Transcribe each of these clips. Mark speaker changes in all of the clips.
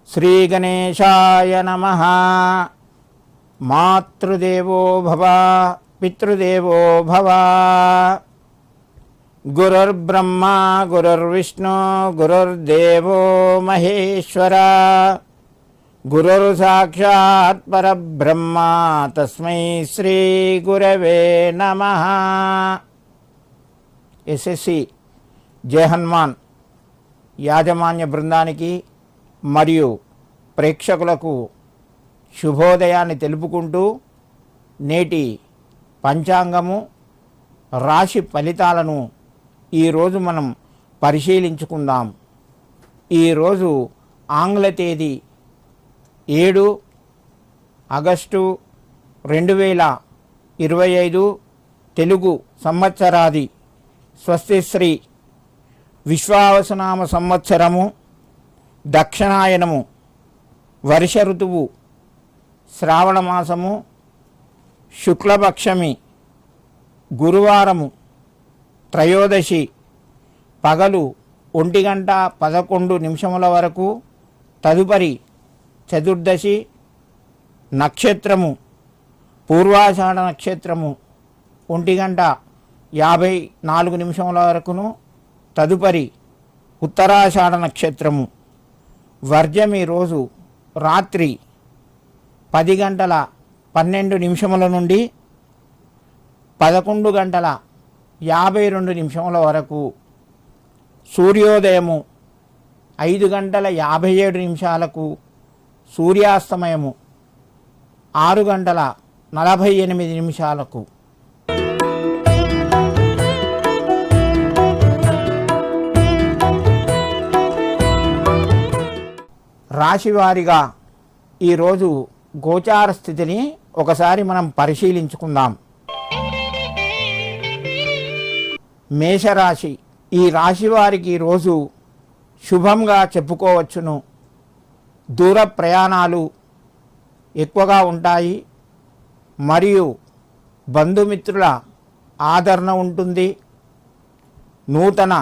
Speaker 1: శ్రీగణేశాయ నమః. మాతృదేవో భవ పితృదేవో భవ. గురుర్బ్రహ్మ గురుర్విష్ణు గురుర్దేవో మహేశ్వర. గురుర్ సాక్షాత్ పరబ్రహ్మ తస్మై శ్రీ గురవే నమః. ఎస్ఎస్సి జై హనుమాన్ యాజమాన్య బృందానికి మరియు ప్రేక్షకులకు శుభోదయాన్ని తెలుపుకుంటూ నేటి పంచాంగము రాశి ఫలితాలను ఈరోజు మనం పరిశీలించుకుందాం. ఈరోజు ఆంగ్ల తేదీ 7 ఆగస్టు 2025, తెలుగు సంవత్సరాది స్వస్తిశ్రీ విశ్వావసునామ సంవత్సరము దక్షిణాయనము వర్ష ఋతువు శ్రావణ మాసము శుక్లపక్షమి గురువారము త్రయోదశి పగలు 1:11 వరకు. తదుపరి చతుర్దశి నక్షత్రము పూర్వాషాఢ నక్షత్రము 1:54 వరకును. తదుపరి ఉత్తరాషాఢ నక్షత్రము. వర్జమి రోజు రాత్రి 10:12 నుండి 11:52 వరకు. సూర్యోదయము 5:57. సూర్యాస్తమయము 6:48. రాశివారిగా ఈరోజు గోచార స్థితిని ఒకసారి మనం పరిశీలించుకుందాం. మేషరాశి. ఈ రాశి వారికి ఈరోజు శుభంగా చెప్పుకోవచ్చును. దూర ప్రయాణాలు ఎక్కువగా ఉంటాయి మరియు బంధుమిత్రుల ఆదరణ ఉంటుంది. నూతన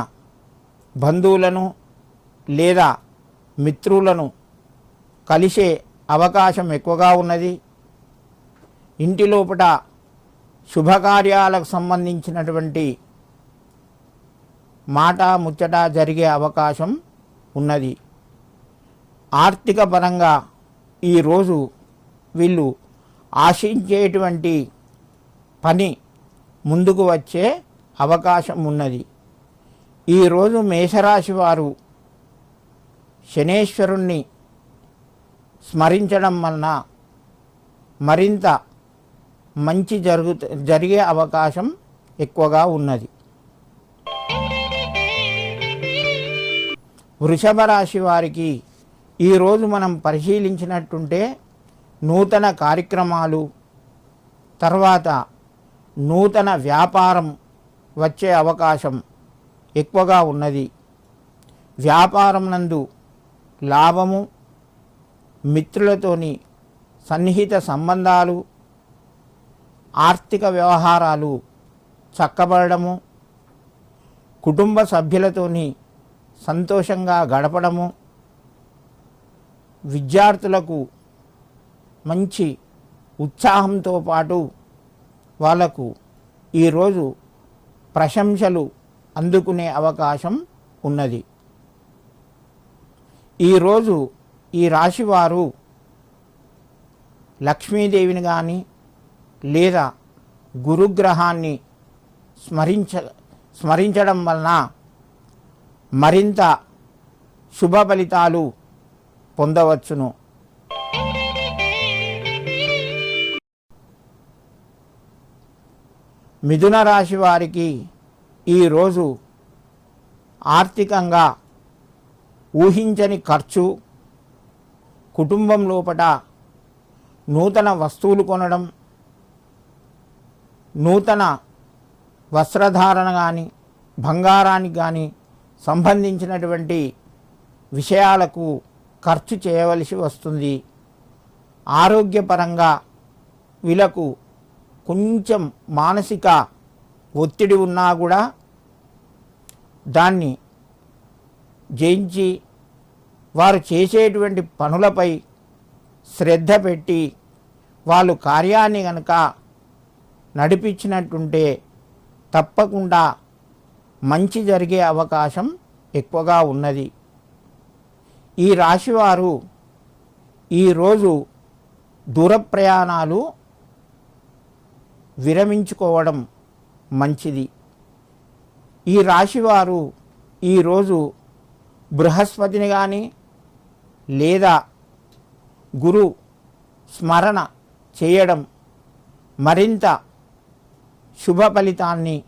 Speaker 1: బంధువులను లేదా మిత్రులను కలిసే అవకాశం ఎక్కువగా ఉన్నది. ఇంటి లోపల శుభకార్యాలకు సంబంధించినటువంటి మాట ముచ్చట జరిగే అవకాశం ఉన్నది. ఆర్థిక పరంగా ఈరోజు వీళ్ళు ఆశించేటువంటి పని ముందుకు వచ్చే అవకాశం ఉన్నది. ఈరోజు మేషరాశి వారు శనేశ్వరుణ్ణి స్మరించడం వలన మరింత మంచి జరిగే అవకాశం ఎక్కువగా ఉన్నది. వృషభ రాశి వారికి ఈరోజు మనం పరిశీలించినట్టుంటే నూతన కార్యక్రమాలు తర్వాత నూతన వ్యాపారం వచ్చే అవకాశం ఎక్కువగా ఉన్నది. వ్యాపారం నందు లాభము, మిత్రులతోని సన్నిహిత సంబంధాలు, ఆర్థిక వ్యవహారాలు చక్కబడము, కుటుంబ సభ్యులతోని సంతోషంగా గడపడము, విద్యార్థులకు మంచి ఉత్సాహంతో పాటు వాళ్లకు ఈరోజు ప్రశంసలు అందుకునే అవకాశం ఉన్నది. ఈరోజు ఈ రాశివారు లక్ష్మీదేవిని కానీ లేదా గురుగ్రహాన్ని స్మరించడం వలన మరింత శుభ ఫలితాలు పొందవచ్చును. మిథున రాశి వారికి ఈరోజు ఆర్థికంగా ఊహించని ఖర్చు, కుటుంబం లోపల నూతన వస్తువులు కొనడం, నూతన వస్త్రధారణ కానీ బంగారానికి కానీ సంబంధించినటువంటి విషయాలకు ఖర్చు చేయవలసి వస్తుంది. ఆరోగ్యపరంగా వీళ్ళకు కొంచెం మానసిక ఒత్తిడి ఉన్నా కూడా దాన్ని జయించి వారు చేసేటువంటి పనులపై శ్రద్ధ పెట్టి వాళ్ళు కార్యాన్ని గనక నడిపించినట్టుంటే తప్పకుండా మంచి జరిగే అవకాశం ఎక్కువగా ఉన్నది. ఈ రాశివారు ఈరోజు దూర ప్రయాణాలు విరమించుకోవడం మంచిది. ఈ రాశివారు ఈరోజు బృహస్పతిని కానీ లేదా గురు స్మరణ చేయడం మరింత శుభ ఫలితాన్ని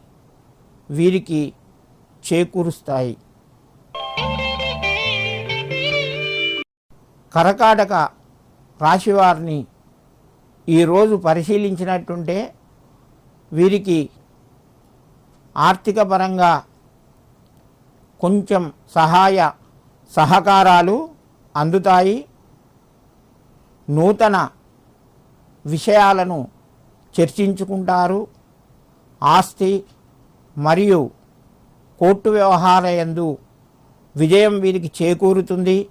Speaker 1: వీరికి చేకూరుస్తాయి. కర్కాటక రాశివారిని ఈరోజు పరిశీలించినట్టుంటే వీరికి ఆర్థిక పరంగా కొంచెం సహాయ సహకారాలు అందుతాయి. నూతన విషయాలను చర్చించుకుంటారు. ఆస్తి మరియు కోర్టు వ్యవహారయందు విజయం వీరికి చేకూరుతుంది.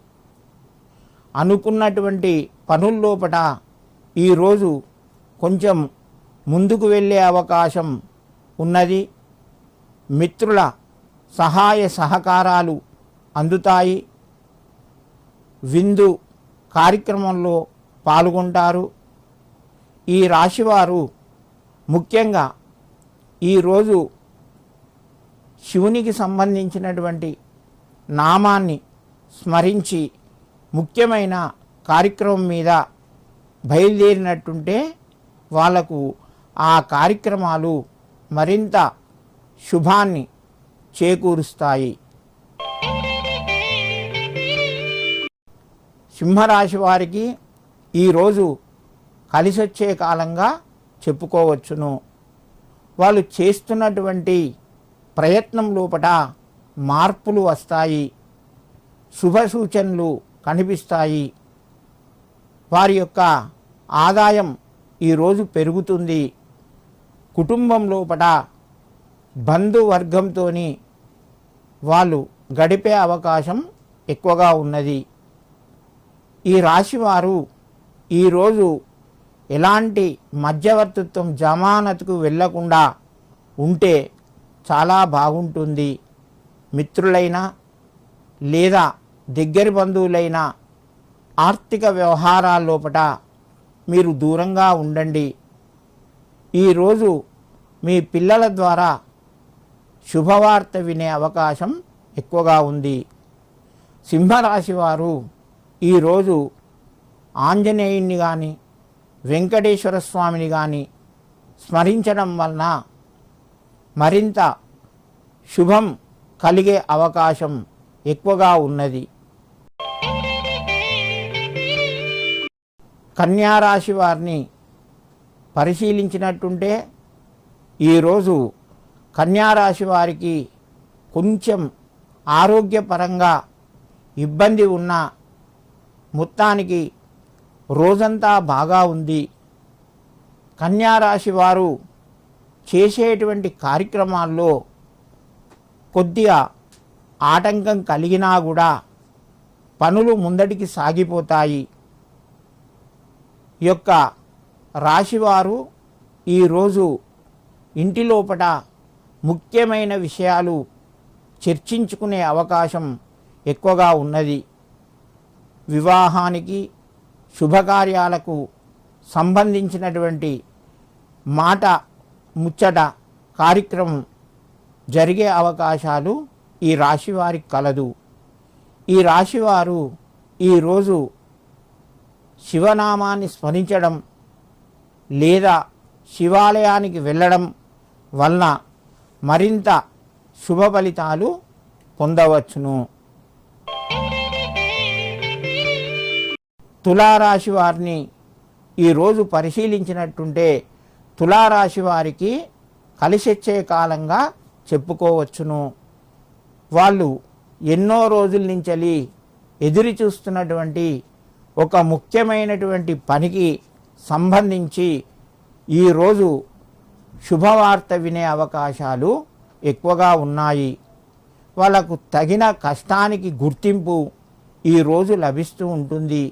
Speaker 1: అనుకున్నటువంటి పనుల్లోపట ఈరోజు కొంచెం ముందుకు వెళ్ళే అవకాశం ఉన్నది. మిత్రుల సహాయ సహకారాలు అందుతాయి. విందు కార్యక్రమంలో పాల్గొంటారు. ఈ రాశివారు ముఖ్యంగా ఈరోజు శివునికి సంబంధించినటువంటి నామాన్ని స్మరించి ముఖ్యమైన కార్యక్రమం మీద బయలుదేరినట్టుంటే వాళ్లకు ఆ కార్యక్రమాలు మరింత శుభాన్ని చేకూరుస్తాయి. సింహరాశి వారికి ఈరోజు కలిసొచ్చే కాలంగా చెప్పుకోవచ్చును. వాళ్ళు చేస్తున్నటువంటి ప్రయత్నం లోపట మార్పులు వస్తాయి. శుభ సూచనలు కనిపిస్తాయి. వారి యొక్క ఆదాయం ఈరోజు పెరుగుతుంది. కుటుంబం లోపట బంధువర్గంతో వాళ్ళు గడిపే అవకాశం ఎక్కువగా ఉన్నది. ఈ రాశివారు ఈరోజు ఎలాంటి మధ్యవర్తిత్వం జమానతుకు వెళ్ళకుండా ఉంటే చాలా బాగుంటుంది. మిత్రులైనా లేదా దగ్గరి బంధువులైనా ఆర్థిక వ్యవహారాల లోపట మీరు దూరంగా ఉండండి. ఈరోజు మీ పిల్లల ద్వారా శుభవార్త వినే అవకాశం ఎక్కువగా ఉంది. సింహరాశి వారు ఈరోజు ఆంజనేయుని కానీ వెంకటేశ్వర స్వామిని కానీ స్మరించడం వలన మరింత శుభం కలిగే అవకాశం ఎక్కువగా ఉన్నది. కన్యారాశి వారిని పరిశీలించినట్టుంటే ఈరోజు కన్యారాశి వారికి కొంచెం ఆరోగ్యపరంగా ఇబ్బంది ఉన్న మొత్తానికి రోజంతా బాగా ఉంది. కన్యారాశి వారు చేసేటువంటి కార్యక్రమాల్లో కొద్దిగా ఆటంకం కలిగినా కూడా పనులు ముందటికి సాగిపోతాయి. ఈ యొక్క రాశివారు ఈరోజు ఇంటి లోపల ముఖ్యమైన విషయాలు చర్చించుకునే అవకాశం ఎక్కువగా ఉన్నది. వివాహానికి శుభకార్యాలకు సంబంధించినటువంటి మాట ముచ్చట కార్యక్రమం జరిగే అవకాశాలు ఈ రాశివారికి కలదు. ఈ రాశివారు ఈరోజు శివనామాన్ని స్మరించడం లేదా శివాలయానికి వెళ్ళడం వలన మరింత శుభ ఫలితాలు పొందవచ్చును. తులారాశి వారిని ఈరోజు పరిశీలించినట్టుంటే తులారాశి వారికి కలిసొచ్చే కాలంగా చెప్పుకోవచ్చును. వాళ్ళు ఎన్నో రోజుల నుంచి ఎదురు చూస్తున్నటువంటి ఒక ముఖ్యమైనటువంటి పనికి సంబంధించి ఈరోజు శుభవార్త వినే అవకాశాలు ఎక్కువగా ఉన్నాయి. వాళ్ళకు తగిన కష్టానికి గుర్తింపు ఈరోజు లభిస్తూ ఉంటుంది.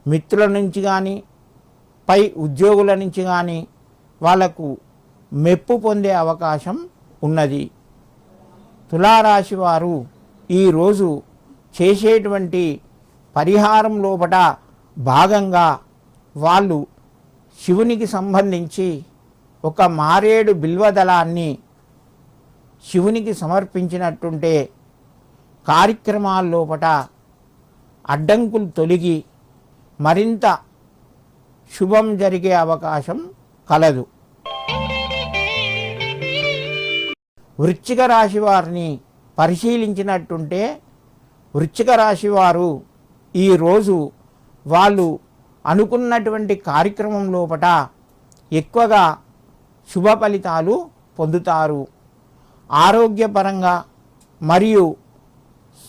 Speaker 1: మిత్రుల నుంచి కానీ పై ఉద్యోగుల నుంచి కానీ వాళ్లకు మెప్పు పొందే అవకాశం ఉన్నది. తులారాశి వారు ఈరోజు చేసేటువంటి పరిహారం లోపట భాగంగా వాళ్ళు శివునికి సంబంధించి ఒక మారేడు బిల్వదళాన్ని శివునికి సమర్పించినట్టుంటే కార్యక్రమాల లోపట అడ్డంకులు తొలగి మరింత శుభం జరిగే అవకాశం కలదు. వృశ్చిక రాశి వారిని పరిశీలించినట్టుంటే వృశ్చిక రాశి వారు ఈరోజు వాళ్ళు అనుకున్నటువంటి కార్యక్రమం లోపట ఎక్కువగా శుభ ఫలితాలు పొందుతారు. ఆరోగ్యపరంగా మరియు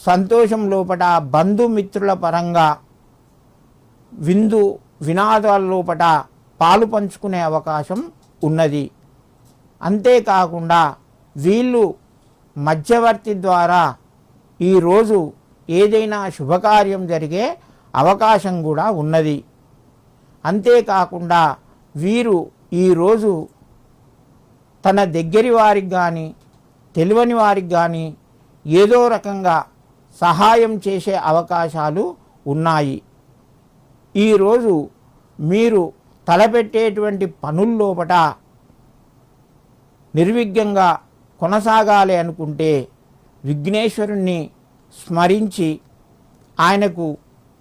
Speaker 1: సంతోషం లోపట బంధుమిత్రుల పరంగా విందు వినాదాల లోపట పాలు పంచుకునే అవకాశం ఉన్నది. అంతేకాకుండా వీళ్ళు మధ్యవర్తి ద్వారా ఈరోజు ఏదైనా శుభకార్యం జరిగే అవకాశం కూడా ఉన్నది. అంతేకాకుండా వీరు ఈరోజు తన దగ్గరి వారికి కానీ తెలియని వారికి కానీ ఏదో రకంగా సహాయం చేసే అవకాశాలు ఉన్నాయి. ఈరోజు మీరు తలపెట్టేటువంటి పనుల్లోపట నిర్విఘ్నంగా కొనసాగాలి అనుకుంటే విఘ్నేశ్వరుణ్ణి స్మరించి ఆయనకు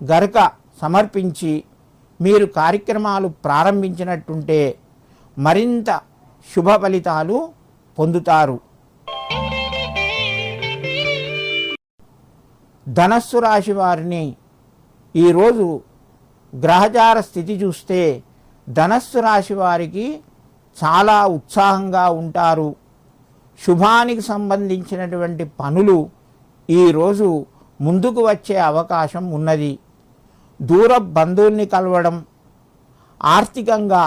Speaker 1: గరక సమర్పించి మీరు కార్యక్రమాలు ప్రారంభించినట్టుంటే మరింత శుభ ఫలితాలు పొందుతారు. ధనస్సు రాశి వారిని ఈరోజు గ్రహచార స్థితి చూస్తే ధనస్సు రాశి వారికి చాలా ఉత్సాహంగా ఉంటారు. శుభానికి సంబంధించినటువంటి పనులు ఈరోజు ముందుకు వచ్చే అవకాశం ఉన్నది. దూర బంధువుల్ని కలవడం, ఆర్థికంగా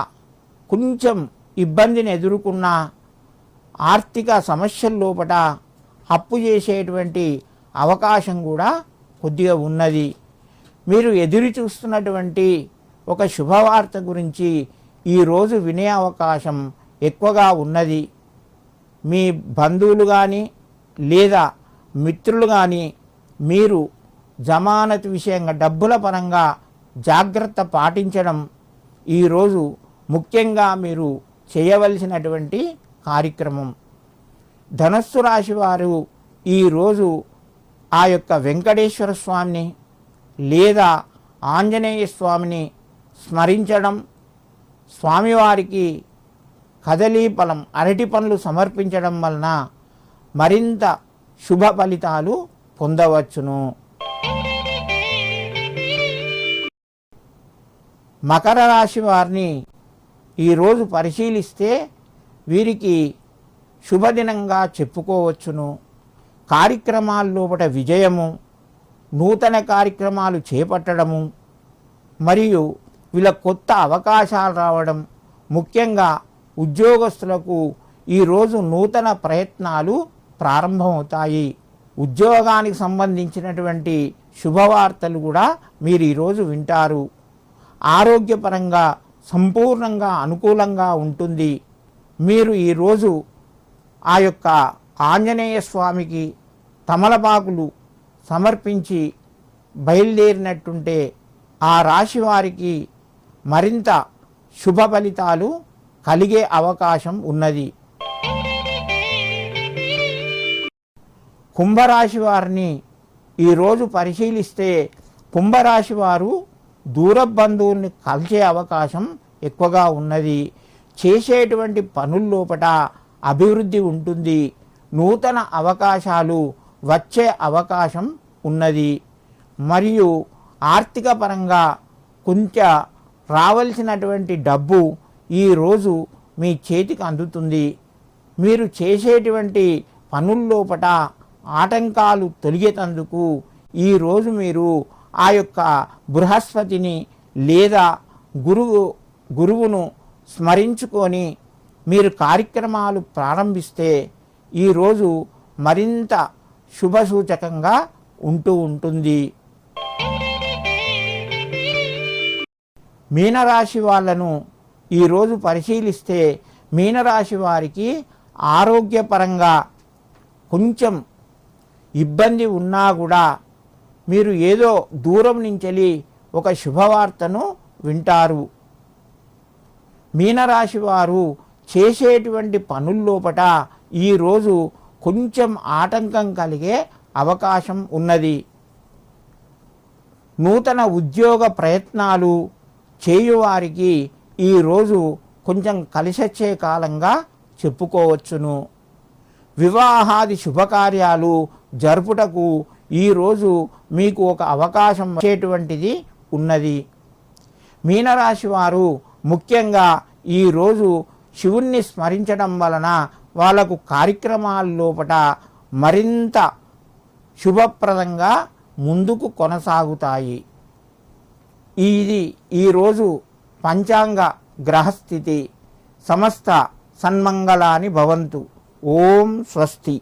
Speaker 1: కొంచెం ఇబ్బందిని ఎదుర్కొన్న ఆర్థిక సమస్యల లోపట అప్పు చేసేటువంటి అవకాశం కూడా కొద్దిగా ఉన్నది. మీరు ఎదురు చూస్తున్నటువంటి ఒక శుభవార్త గురించి ఈరోజు వినే అవకాశం ఎక్కువగా ఉన్నది. మీ బంధువులు కానీ లేదా మిత్రులు కానీ మీరు జమానత్ విషయంగా డబ్బుల పరంగా జాగ్రత్త పాటించడం ఈరోజు ముఖ్యంగా మీరు చేయవలసినటువంటి కార్యక్రమం. ధనస్సు రాశి వారు ఈరోజు ఆ యొక్క వెంకటేశ్వర స్వామిని లేదా ఆంజనేయ స్వామిని స్మరించడం, స్వామివారికి కదలీ ఫలం అరటి పండ్లు సమర్పించడం వలన మరింత శుభ ఫలితాలు పొందవచ్చును. మకర రాశి వారిని ఈరోజు పరిశీలిస్తే వీరికి శుభదినంగా చెప్పుకోవచ్చును. కార్యక్రమాల లోపల విజయము, నూతన కార్యక్రమాలు చేపట్టడము మరియు వీళ్ళ కొత్త అవకాశాలు రావడం, ముఖ్యంగా ఉద్యోగస్తులకు ఈరోజు నూతన ప్రయత్నాలు ప్రారంభమవుతాయి. ఉద్యోగానికి సంబంధించినటువంటి శుభవార్తలు కూడా మీరు ఈరోజు వింటారు. ఆరోగ్యపరంగా సంపూర్ణంగా అనుకూలంగా ఉంటుంది. మీరు ఈరోజు ఆ యొక్క ఆంజనేయ స్వామికి తమలపాకులు సమర్పించి బయలుదేరినట్టుంటే ఆ రాశి వారికి మరింత శుభ ఫలితాలు కలిగే అవకాశం ఉన్నది. కుంభరాశి వారిని ఈరోజు పరిశీలిస్తే కుంభరాశి వారు దూర బంధువుల్ని కలిసే అవకాశం ఎక్కువగా ఉన్నది. చేసేటువంటి పనుల్లోపట అభివృద్ధి ఉంటుంది. నూతన అవకాశాలు వచ్చే అవకాశం ఉన్నది. మరియు ఆర్థిక పరంగా కొంచెం రావాల్సినటువంటి డబ్బు ఈరోజు మీ చేతికి అందుతుంది. మీరు చేసేటువంటి పనుల్లోపట ఆటంకాలు తొలగేటందుకు ఈరోజు మీరు ఆ యొక్క బృహస్పతిని లేదా గురువును స్మరించుకొని మీరు కార్యక్రమాలు ప్రారంభిస్తే ఈరోజు మరింత శుభసూచకంగా ఉంటుంది. మీనరాశి వాళ్ళను ఈరోజు పరిశీలిస్తే మీనరాశి వారికి ఆరోగ్యపరంగా కొంచెం ఇబ్బంది ఉన్నా కూడా మీరు ఏదో దూరం నుంచి ఒక శుభవార్తను వింటారు. మీనరాశి వారు చేసేటువంటి పనుల్లోపట ఈరోజు కొంచెం ఆటంకం కలిగే అవకాశం ఉన్నది. నూతన ఉద్యోగ ప్రయత్నాలు చేయువారికి ఈరోజు కొంచెం కలిసొచ్చే కాలంగా చెప్పుకోవచ్చును. వివాహాది శుభకార్యాలు జరుపుటకు ఈరోజు మీకు ఒక అవకాశం వచ్చేటువంటిది ఉన్నది. మీనరాశి వారు ముఖ్యంగా ఈరోజు శివుణ్ణి స్మరించడం వలన వాళ్ళకు కార్యక్రమాల లోపట మరింత శుభప్రదంగా ముందుకు కొనసాగుతాయి. ఇది ఈరోజు పంచాంగ గ్రహస్థితి. సమస్త సన్మంగళాని భవంతు. ఓం స్వస్తి.